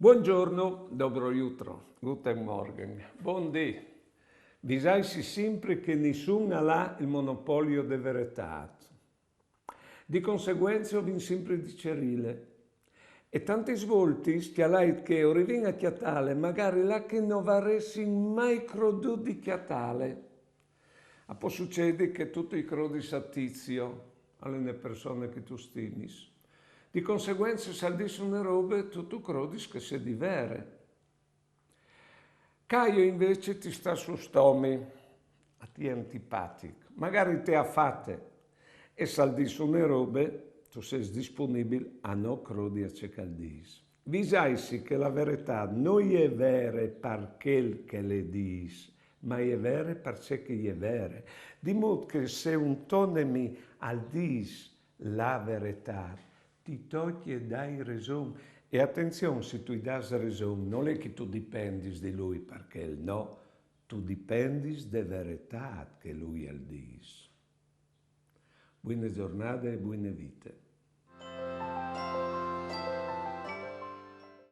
Buongiorno, dobro jutro, guten Morgen, buon dì. Vi sai sempre che nessuno ha il monopolio de verità. Di conseguenza vi sempre dicerile. E tanti svolti schialait che orivin a chiatale, magari là che non varessi mai creduto di chiatale. A poi succede che tutti i crodi sattizio alle persone che tu stimis. Di conseguenza saldissero robe tu crodis che se di vere. Caio invece ti sta su stomi, a ti è antipatico, magari te ha fatte e saldissero robe, tu sei disponibile a no crodi a cecaldis. Visaisi che la verità non è vera per quel che le dis, ma è vera per ciò che è vera. Di modo che se un tonemi al dis la verità, ti togli e dai ragione. E attenzione, se tu dai ragione, non è che tu dipendi di lui perché no, tu dipendi da verità che lui al dis. Buone giornate e buone vite.